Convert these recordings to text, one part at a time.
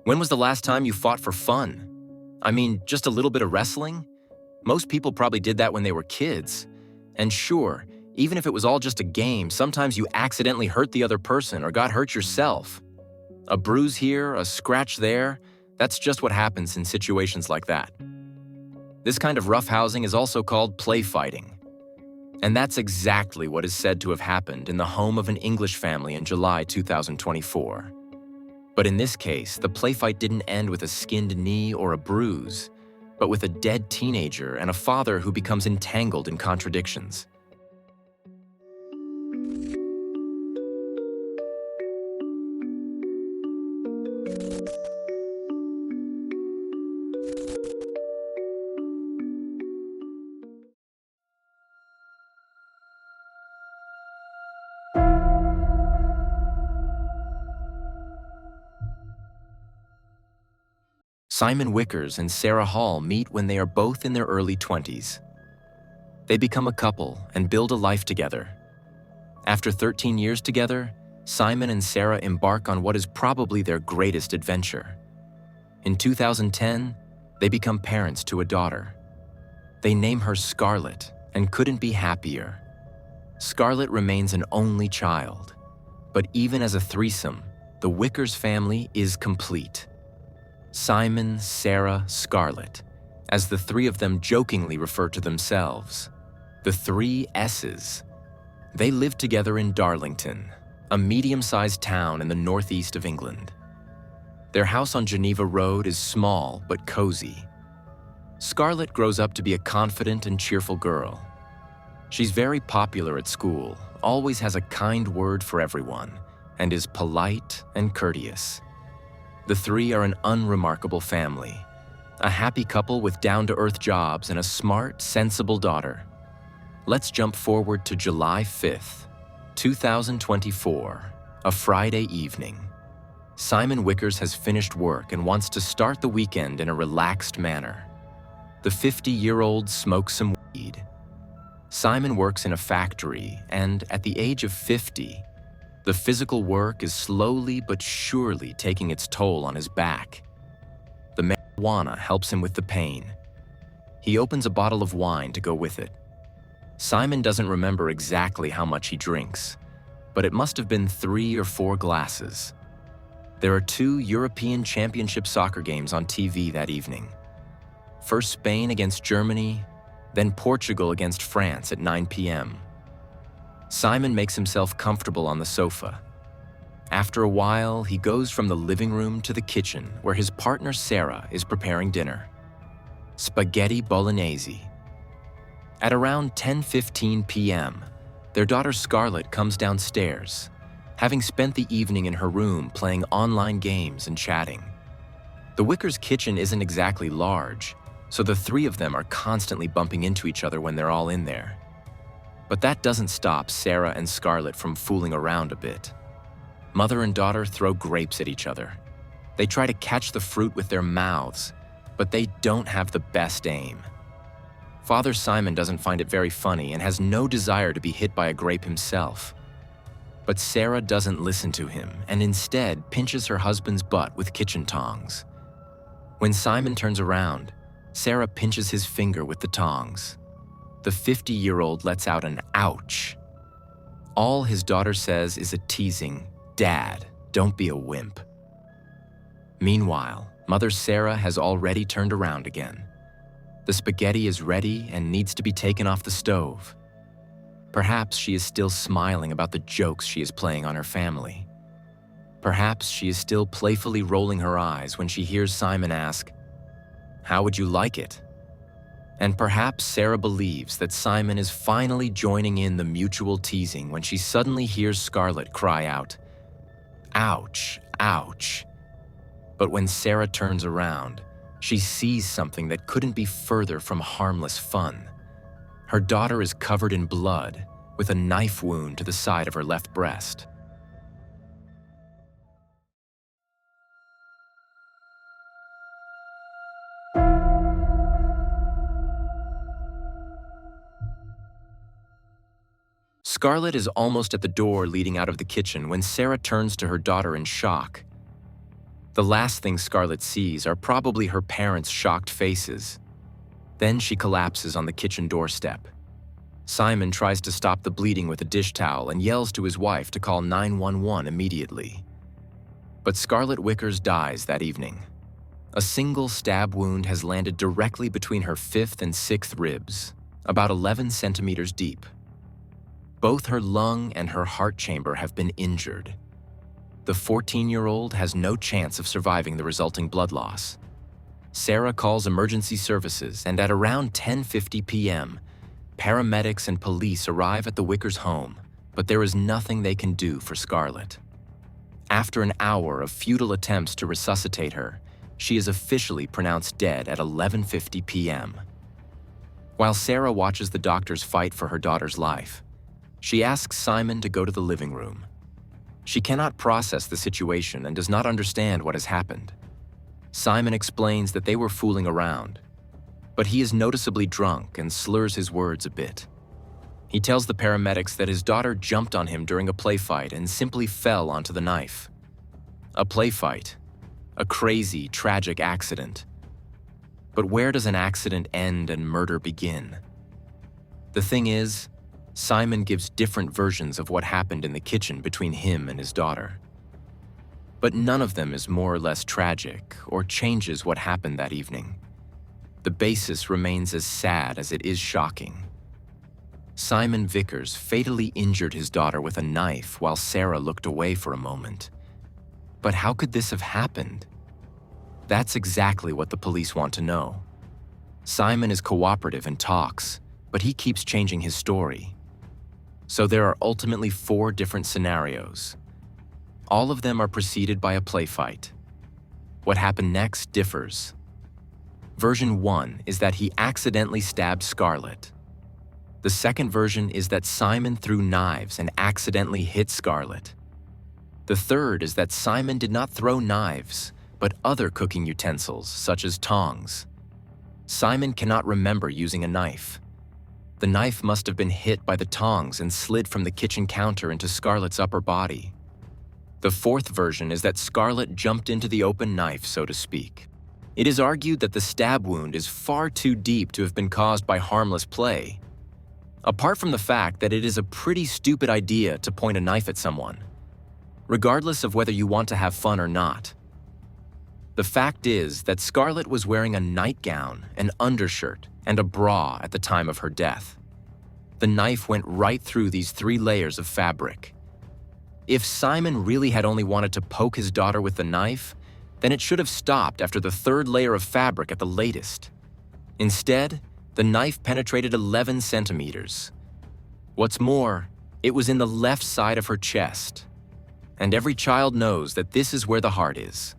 When was the last time you fought for fun? I mean, just a little bit of wrestling? Most people probably did that when they were kids. And sure, even if it was all just a game, sometimes you accidentally hurt the other person or got hurt yourself. A bruise here, a scratch there, that's just what happens in situations like that. This kind of roughhousing is also called play fighting. And that's exactly what is said to have happened in the home of an English family in July 2024. But in this case, the play fight didn't end with a skinned knee or a bruise, but with a dead teenager and a father who becomes entangled in contradictions. Simon Vickers and Sarah Hall meet when they are both in their early 20s. They become a couple and build a life together. After 13 years together, Simon and Sarah embark on what is probably their greatest adventure. In 2010, they become parents to a daughter. They name her Scarlett and couldn't be happier. Scarlett remains an only child, but even as a threesome, the Vickers family is complete. Simon, Sarah, Scarlett, as the three of them jokingly refer to themselves. The three S's. They live together in Darlington, a medium-sized town in the northeast of England. Their house on Geneva Road is small but cozy. Scarlett grows up to be a confident and cheerful girl. She's very popular at school, always has a kind word for everyone, and is polite and courteous. The three are an unremarkable family, a happy couple with down-to-earth jobs and a smart, sensible daughter. Let's jump forward to July 5th, 2024, a Friday evening. Simon Vickers has finished work and wants to start the weekend in a relaxed manner. The 50-year-old smokes some weed. Simon works in a factory, and at the age of 50, the physical work is slowly but surely taking its toll on his back. The marijuana helps him with the pain. He opens a bottle of wine to go with it. Simon doesn't remember exactly how much he drinks, but it must have been 3 or 4 glasses. There are 2 European Championship soccer games on TV that evening. First Spain against Germany, then Portugal against France at 9 p.m. Simon makes himself comfortable on the sofa. After a while, he goes from the living room to the kitchen where his partner Sarah is preparing dinner. Spaghetti bolognese. At around 10:15 p.m., their daughter Scarlett comes downstairs, having spent the evening in her room playing online games and chatting. The Vickers' kitchen isn't exactly large, so the three of them are constantly bumping into each other when they're all in there. But that doesn't stop Sarah and Scarlett from fooling around a bit. Mother and daughter throw grapes at each other. They try to catch the fruit with their mouths, but they don't have the best aim. Father Simon doesn't find it very funny and has no desire to be hit by a grape himself. But Sarah doesn't listen to him and instead pinches her husband's butt with kitchen tongs. When Simon turns around, Sarah pinches his finger with the tongs. The 50-year-old lets out an ouch. All his daughter says is a teasing, "Dad, don't be a wimp." Meanwhile, Mother Sarah has already turned around again. The spaghetti is ready and needs to be taken off the stove. Perhaps she is still smiling about the jokes she is playing on her family. Perhaps she is still playfully rolling her eyes when she hears Simon ask, "How would you like it?" And perhaps Sarah believes that Simon is finally joining in the mutual teasing when she suddenly hears Scarlett cry out, "Ouch, ouch." But when Sarah turns around, she sees something that couldn't be further from harmless fun. Her daughter is covered in blood, with a knife wound to the side of her left breast. Scarlett is almost at the door leading out of the kitchen when Sarah turns to her daughter in shock. The last thing Scarlett sees are probably her parents' shocked faces. Then she collapses on the kitchen doorstep. Simon tries to stop the bleeding with a dish towel and yells to his wife to call 911 immediately. But Scarlett Vickers dies that evening. A single stab wound has landed directly between her 5th and 6th ribs, about 11 centimeters deep. Both her lung and her heart chamber have been injured. The 14-year-old has no chance of surviving the resulting blood loss. Sarah calls emergency services, and at around 10:50 p.m., paramedics and police arrive at the Vickers home, but there is nothing they can do for Scarlett. After an hour of futile attempts to resuscitate her, she is officially pronounced dead at 11:50 p.m. While Sarah watches the doctors fight for her daughter's life, she asks Simon to go to the living room. She cannot process the situation and does not understand what has happened. Simon explains that they were fooling around, but he is noticeably drunk and slurs his words a bit. He tells the paramedics that his daughter jumped on him during a play fight and simply fell onto the knife. A play fight. A crazy, tragic accident. But where does an accident end and murder begin? The thing is, Simon gives different versions of what happened in the kitchen between him and his daughter. But none of them is more or less tragic or changes what happened that evening. The basis remains as sad as it is shocking. Simon Vickers fatally injured his daughter with a knife while Sarah looked away for a moment. But how could this have happened? That's exactly what the police want to know. Simon is cooperative and talks, but he keeps changing his story. So there are ultimately 4 different scenarios. All of them are preceded by a play fight. What happened next differs. Version 1 is that he accidentally stabbed Scarlett. The second version is that Simon threw knives and accidentally hit Scarlett. The third is that Simon did not throw knives, but other cooking utensils, such as tongs. Simon cannot remember using a knife. The knife must have been hit by the tongs and slid from the kitchen counter into Scarlett's upper body. The fourth version is that Scarlett jumped into the open knife, so to speak. It is argued that the stab wound is far too deep to have been caused by harmless play. Apart from the fact that it is a pretty stupid idea to point a knife at someone, regardless of whether you want to have fun or not. The fact is that Scarlett was wearing a nightgown, an undershirt, and a bra at the time of her death. The knife went right through these 3 layers of fabric. If Simon really had only wanted to poke his daughter with the knife, then it should have stopped after the 3rd layer of fabric at the latest. Instead, the knife penetrated 11 centimeters. What's more, it was in the left side of her chest. And every child knows that this is where the heart is.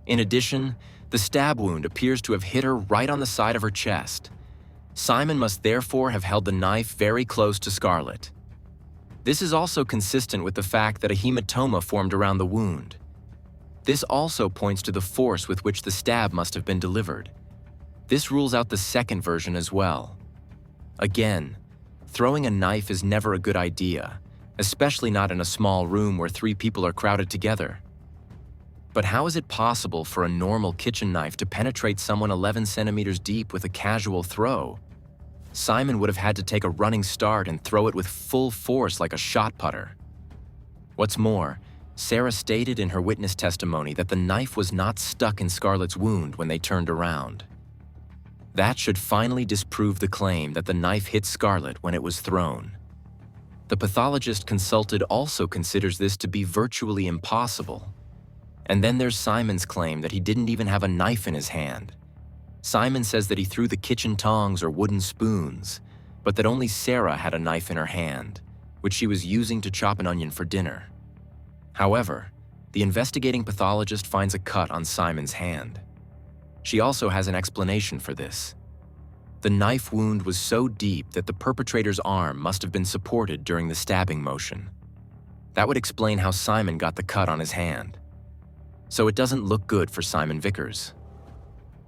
In addition, the stab wound appears to have hit her right on the side of her chest. Simon must therefore have held the knife very close to Scarlett. This is also consistent with the fact that a hematoma formed around the wound. This also points to the force with which the stab must have been delivered. This rules out the second version as well. Again, throwing a knife is never a good idea, especially not in a small room where 3 people are crowded together. But how is it possible for a normal kitchen knife to penetrate someone 11 centimeters deep with a casual throw? Simon would have had to take a running start and throw it with full force like a shot putter. What's more, Sarah stated in her witness testimony that the knife was not stuck in Scarlett's wound when they turned around. That should finally disprove the claim that the knife hit Scarlett when it was thrown. The pathologist consulted also considers this to be virtually impossible. And then there's Simon's claim that he didn't even have a knife in his hand. Simon says that he threw the kitchen tongs or wooden spoons, but that only Sarah had a knife in her hand, which she was using to chop an onion for dinner. However, the investigating pathologist finds a cut on Simon's hand. She also has an explanation for this. The knife wound was so deep that the perpetrator's arm must have been supported during the stabbing motion. That would explain how Simon got the cut on his hand. So it doesn't look good for Simon Vickers.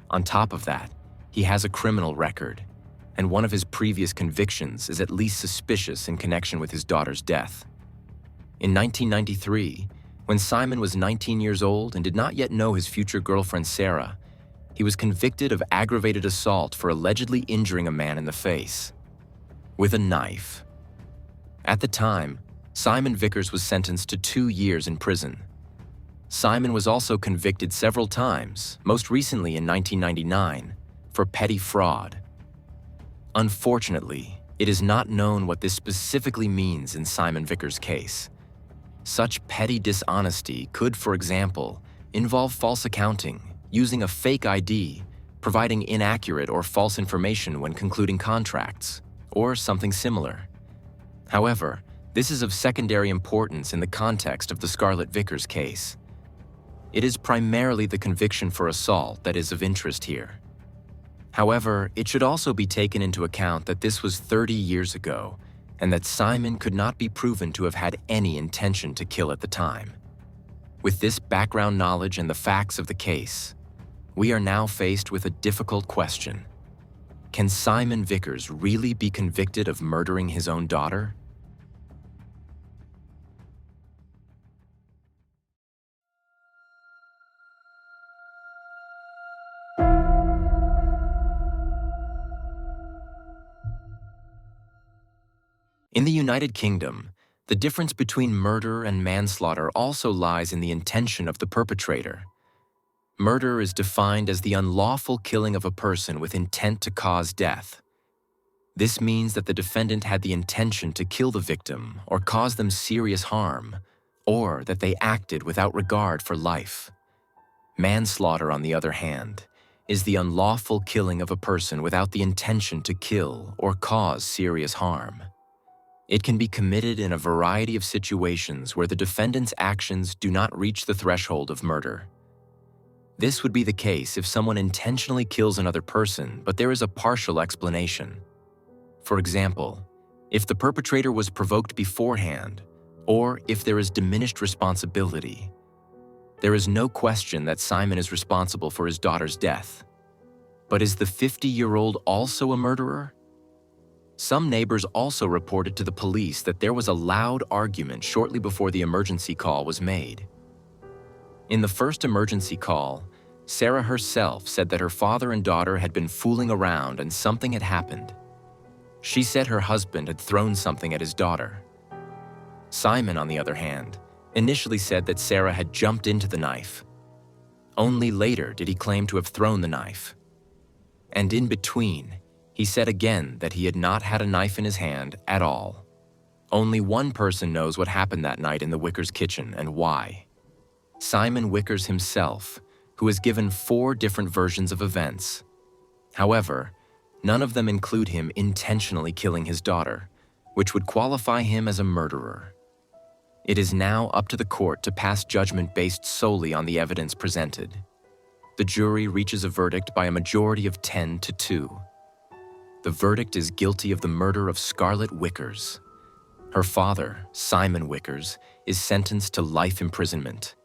On top of that, he has a criminal record, and one of his previous convictions is at least suspicious in connection with his daughter's death. In 1993, When Simon was 19 years old and did not yet know his future girlfriend Sarah, he was convicted of aggravated assault for allegedly injuring a man in the face with a knife. At the time, Simon Vickers was sentenced to 2 years in prison. Simon was also convicted several times, most recently in 1999, for petty fraud. Unfortunately, it is not known what this specifically means in Simon Vickers' case. Such petty dishonesty could, for example, involve false accounting, using a fake ID, providing inaccurate or false information when concluding contracts, or something similar. However, this is of secondary importance in the context of the Scarlett Vickers case. It is primarily the conviction for assault that is of interest here. However, it should also be taken into account that this was 30 years ago and that Simon could not be proven to have had any intention to kill at the time. With this background knowledge and the facts of the case, we are now faced with a difficult question. Can Simon Vickers really be convicted of murdering his own daughter? In the United Kingdom, the difference between murder and manslaughter also lies in the intention of the perpetrator. Murder is defined as the unlawful killing of a person with intent to cause death. This means that the defendant had the intention to kill the victim or cause them serious harm, or that they acted without regard for life. Manslaughter, on the other hand, is the unlawful killing of a person without the intention to kill or cause serious harm. It can be committed in a variety of situations where the defendant's actions do not reach the threshold of murder. This would be the case if someone intentionally kills another person, but there is a partial explanation. For example, if the perpetrator was provoked beforehand, or if there is diminished responsibility. There is no question that Simon is responsible for his daughter's death. But is the 50-year-old also a murderer? Some neighbors also reported to the police that there was a loud argument shortly before the emergency call was made. In the first emergency call, Sarah herself said that her father and daughter had been fooling around and something had happened. She said her husband had thrown something at his daughter. Simon, on the other hand, initially said that Sarah had jumped into the knife. Only later did he claim to have thrown the knife. And in between, he said again that he had not had a knife in his hand at all. Only one person knows what happened that night in the Vickers kitchen and why. Simon Vickers himself, who has given 4 different versions of events. However, none of them include him intentionally killing his daughter, which would qualify him as a murderer. It is now up to the court to pass judgment based solely on the evidence presented. The jury reaches a verdict by a majority of 10-2. The verdict is guilty of the murder of Scarlett Vickers. Her father, Simon Vickers, is sentenced to life imprisonment.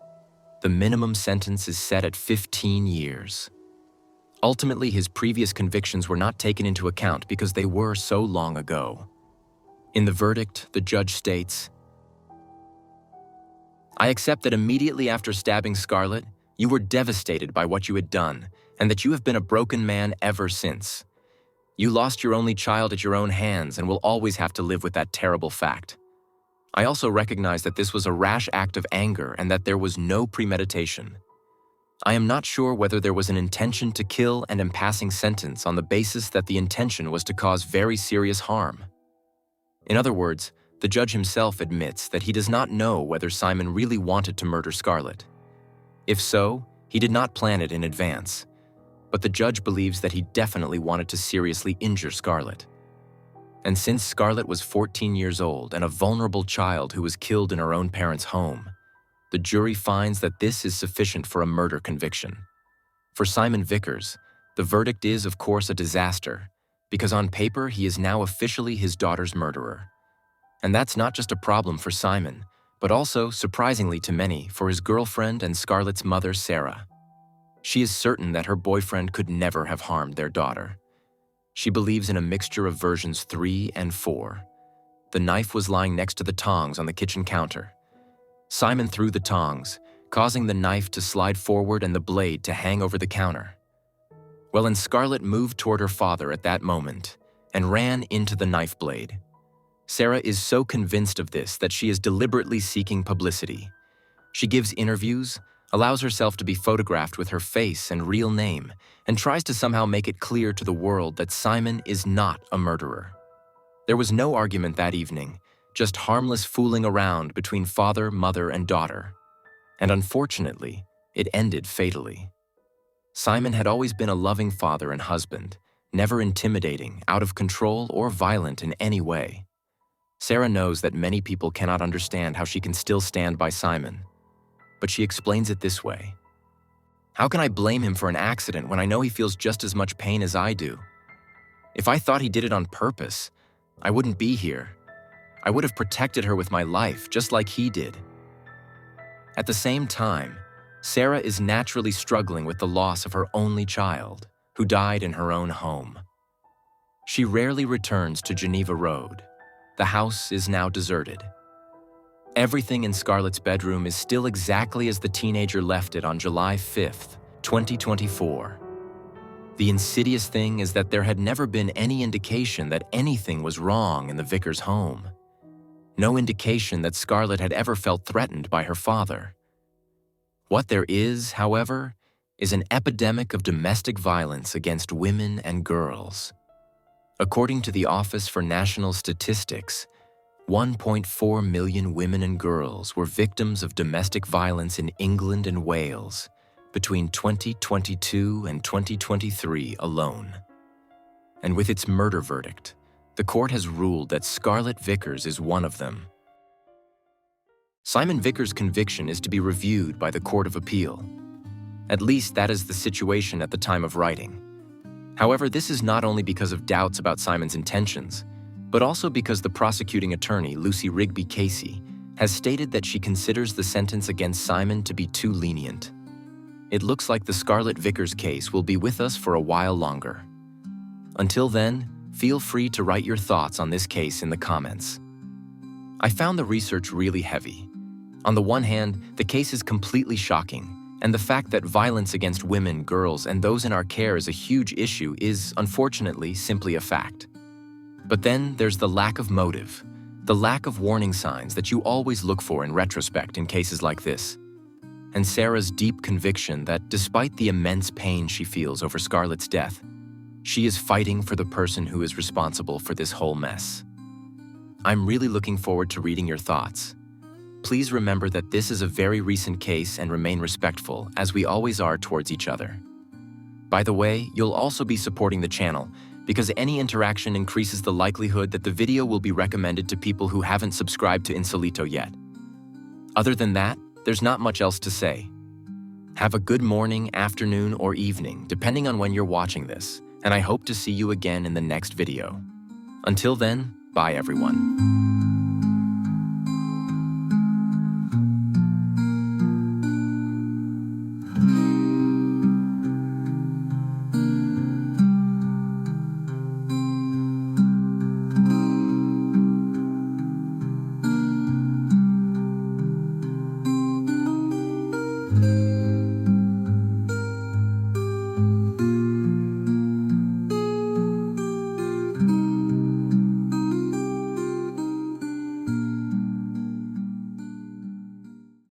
The minimum sentence is set at 15 years. Ultimately, his previous convictions were not taken into account because they were so long ago. In the verdict, the judge states, "I accept that immediately after stabbing Scarlett, you were devastated by what you had done, and that you have been a broken man ever since. You lost your only child at your own hands and will always have to live with that terrible fact. I also recognize that this was a rash act of anger and that there was no premeditation. I am not sure whether there was an intention to kill and am passing sentence on the basis that the intention was to cause very serious harm." In other words, the judge himself admits that he does not know whether Simon really wanted to murder Scarlett. If so, he did not plan it in advance. But the judge believes that he definitely wanted to seriously injure Scarlett. And since Scarlett was 14 years old and a vulnerable child who was killed in her own parents' home, the jury finds that this is sufficient for a murder conviction. For Simon Vickers, the verdict is, of course, a disaster, because on paper he is now officially his daughter's murderer. And that's not just a problem for Simon, but also, surprisingly to many, for his girlfriend and Scarlett's mother, Sarah. She is certain that her boyfriend could never have harmed their daughter. She believes in a mixture of versions 3 and 4. The knife was lying next to the tongs on the kitchen counter. Simon threw the tongs, causing the knife to slide forward and the blade to hang over the counter. Well, and Scarlett moved toward her father at that moment and ran into the knife blade. Sarah is so convinced of this that she is deliberately seeking publicity. She gives interviews, allows herself to be photographed with her face and real name, and tries to somehow make it clear to the world that Simon is not a murderer. There was no argument that evening, just harmless fooling around between father, mother, and daughter. And unfortunately, it ended fatally. Simon had always been a loving father and husband, never intimidating, out of control, or violent in any way. Sarah knows that many people cannot understand how she can still stand by Simon, but she explains it this way. How can I blame him for an accident when I know he feels just as much pain as I do? If I thought he did it on purpose, I wouldn't be here. I would have protected her with my life, just like he did. At the same time, Sarah is naturally struggling with the loss of her only child, who died in her own home. She rarely returns to Geneva Road. The house is now deserted. Everything in Scarlett's bedroom is still exactly as the teenager left it on July 5th, 2024. The insidious thing is that there had never been any indication that anything was wrong in the Vickers home. No indication that Scarlett had ever felt threatened by her father. What there is, however, is an epidemic of domestic violence against women and girls. According to the Office for National Statistics, 1.4 million women and girls were victims of domestic violence in England and Wales between 2022 and 2023 alone. And with its murder verdict, the court has ruled that Scarlett Vickers is one of them. Simon Vickers' conviction is to be reviewed by the Court of Appeal. At least that is the situation at the time of writing. However, this is not only because of doubts about Simon's intentions, but also because the prosecuting attorney, Lucy Rigby Casey, has stated that she considers the sentence against Simon to be too lenient. It looks like the Scarlett Vickers case will be with us for a while longer. Until then, feel free to write your thoughts on this case in the comments. I found the research really heavy. On the one hand, the case is completely shocking, and the fact that violence against women, girls, and those in our care is a huge issue is, unfortunately, simply a fact. But then there's the lack of motive, the lack of warning signs that you always look for in retrospect in cases like this, and Sarah's deep conviction that despite the immense pain she feels over Scarlett's death, she is fighting for the person who is responsible for this whole mess. I'm really looking forward to reading your thoughts. Please remember that this is a very recent case and remain respectful, as we always are towards each other. By the way, you'll also be supporting the channel, because any interaction increases the likelihood that the video will be recommended to people who haven't subscribed to Insolito yet. Other than that, there's not much else to say. Have a good morning, afternoon, or evening, depending on when you're watching this, and I hope to see you again in the next video. Until then, bye everyone.